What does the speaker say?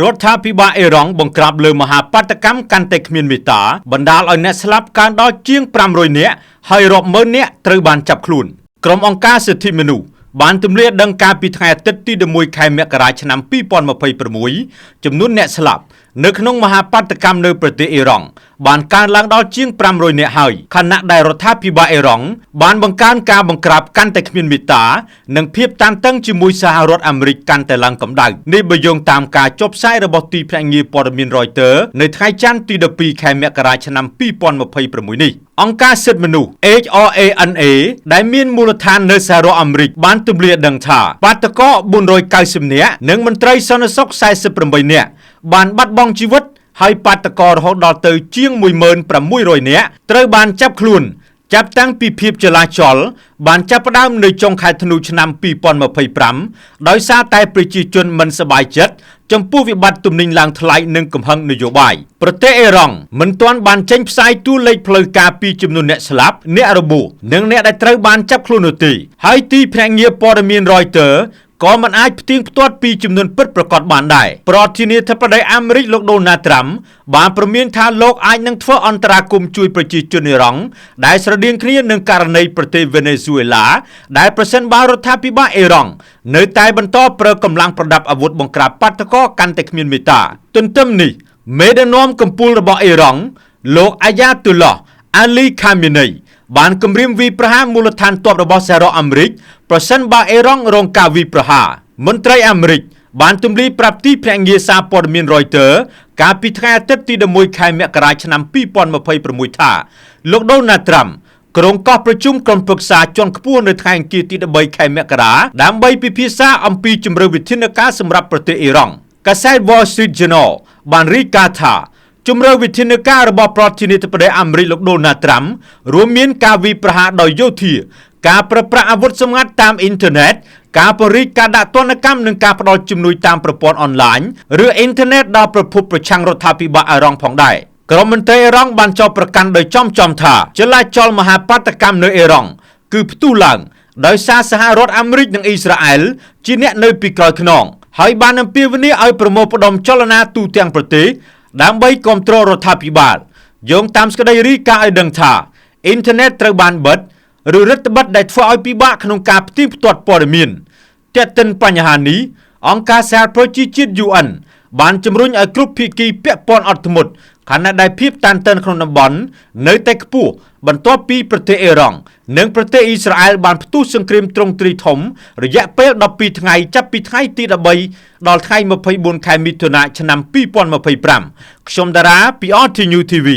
រដ្ឋាភិបាលអេរ៉ង់បង្ក្រាបលើមហាបាតកម្មកាន់តែគ្មានមេត្តាបណ្ដាលឲ្យអ្នកស្លាប់កើនដល់ជាង500នាក់ហើយរាប់ម៉ឺននាក់ត្រូវបានចាប់ខ្លួនក្រុមអង្គការសិទ្ធិមនុស្សបានទម្លាយដឹងការពីថ្ងៃអាទិត្យទី11ខែមករាឆ្នាំ2026ចំនួនអ្នកស្លាប់នៅក្នុងមហាបាតកម្មនៅប្រទេសអេរ៉ង់បានកើនឡើងដល់ជាង500នាក់ហើយខណៈដែលរដ្ឋាភិបាលអេរ៉ង់បានបង្កើនការបង្ក្រាបកាន់តែគ្មានមេត្តានិងភាពតានតឹងជាមួយសហរដ្ឋអាមេរិកកាន់តែឡើងកម្ដៅនេះបើយោងតាមការចុះផ្សាយរបស់ទីភ្នាក់ងារព័ត៌មាន Reuters នៅថ្ងៃច័ន្ទទី12ខែមករាឆ្នាំ2026នេះអង្គការសិទ្ធិមនុស្ស HRANA ដែលមានមូលដ្ឋាននៅសហរដ្ឋអាមេរិកបានទម្លាយដឹងថាបាតកោ490នាក់និងមន្ត្រីសន្តិសុខ48នាក់បានបាត់បង់ជីវិតហើយបាតកររហូតដល់ទៅជាង 1600 នាក់ត្រូវបានចាប់ខ្លួនចាប់តាំងពីភាពចលាចលបានចាប់ផ្ដើមនៅចុងខែធ្នូឆ្នាំ2025ដោយសារតែប្រជាជនមិនសប្បាយចិត្តចំពោះវិបត្តិទំនិញឡើងថ្លៃនិងកំហឹងនយោបាយប្រទេសអេរ៉ង់មិនទាន់បានចេញផ្សាយតួលេខផ្លូវការពីចំនួនអ្នកស្លាប់អ្នករបួសនិងអ្នកដែលត្រូវបានចាប់ខ្លួននោះទេហើយទីភ្នាក់ងារព័ត៌មាន Reutersក៏មិនអាចផ្ទៀងផ្ទាត់ពីចំនួនពិតប្រាកដបានដែរប្រធានាធិបតីអាមេរិកលោកដូណាល់ត្រាំបានព្រមានថាលោកអាចនឹងធ្វើអន្តរាគមន៍ជួយប្រជាជនអេរ៉ង់ដែលស្រដៀងគ្នានឹងករណីប្រទេសវេណេស៊ុយអេឡាដែលប្រសិនបើរដ្ឋាភិបាលអេរ៉ង់នៅតែបន្តប្រើកម្លាំងប្រដាប់អាវុធបង្ក្រាបបាតកោកាន់តែគ្មានមេត្តាទន្ទឹមនេះមេដឹកនាំកំពូលរបស់អេរ៉ង់លោកអាយ៉ាតុលឡោះអាលីខាមីនីបានគម្រាមវាយប្រហារមូលដ្ឋានទ័ពរបស់សហរដ្ឋអាមេរិកប្រសិនបើអេរ៉ង់រងការវាយប្រហារមន្ត្រីអាមេរិកបានទម្លាយប្រាប់ទីភ្នាក់ងារសារព័ត៌មាន Reuters កាលពីថ្ងៃអាទិត្យទី11ខែមករាឆ្នាំ2026ថាលោកដូណាល់ត្រាំក្រុងកោះប្រជុំក្រុមប្រឹក្សាជាន់ខ្ពស់នៅថ្ងៃអង្គារទី13ខែមករាដើម្បីពិភាក្សាអំពីជម្រើសវិធានការសម្រាប់ប្រទេសអេរ៉ង់កាសែត Wall Street Journal បានរាយការណ៍ថាជំរឿវិធានការរបស់ប្រធានាធិបតីអាមេរិកលោកដូណាល់ត្រាំរួមមានការវាយប្រហារដោយយោធាការប្រើប្រាស់អាវុធសម្ងាត់តាមអ៊ីនធឺណិតការពង្រីកការដាក់ទណ្ឌកម្មនិងការផ្តល់ជំនួយតាមប្រព័ន្ធអនឡាញឬអ៊ីនធឺណិតដល់ប្រភពប្រឆាំងរដ្ឋាភិបាលអេរ៉ង់ផងដែរក្រុមមន្ត្រីអេរ៉ង់បានចោទប្រកាន់ដោយចំថាចលាចលមហាបាតកម្មនៅអេរ៉ង់គឺផ្ទុះឡើងដោយសារសហរដ្ឋអាមេរិកនិងអ៊ីស្រាអែលជាអ្នកនៅពីក្រោយខ្នងហើយបានអំពាវនាវឲ្យប្រមូលផ្ដុំចលនាទូទាំងប្រទេសដើម្បីគ្រប់គ្រងរដ្ឋាភិបាលយោងតាមសេចក្តីរាយការណ៍ឲ្យដឹងថាអ៊ីនធឺណិតត្រូវបានបិទឬរដ្ឋបិទដែលធ្វើឲ្យពិបាកក្នុងការផ្ទៀងផ្ទាត់ព័ត៌មានទាក់ទិនបញ្ហានេះអង្គការសហប្រជាជាតិ UN បានជំរុញឲ្យគ្រប់ភាគីពាក់ព័ន្ធអត់ធ្មត់ខណៈដែលភាពតានតឹងក្នុងតំបន់នៅតែខ្ពស់បន្ទាប់ពីប្រទេសអេរ៉ង់និងប្រទេសអ៊ីស្រាអែលបានផ្ទុះសង្គ្រាមទ្រង់ទ្រីធំរយៈពេល12ថ្ងៃចាប់ពីថ្ងៃទី13ដល់ថ្ងៃ24ខែមិថុនាឆ្នាំ2025ខ្ញុំតារាពី RT News TV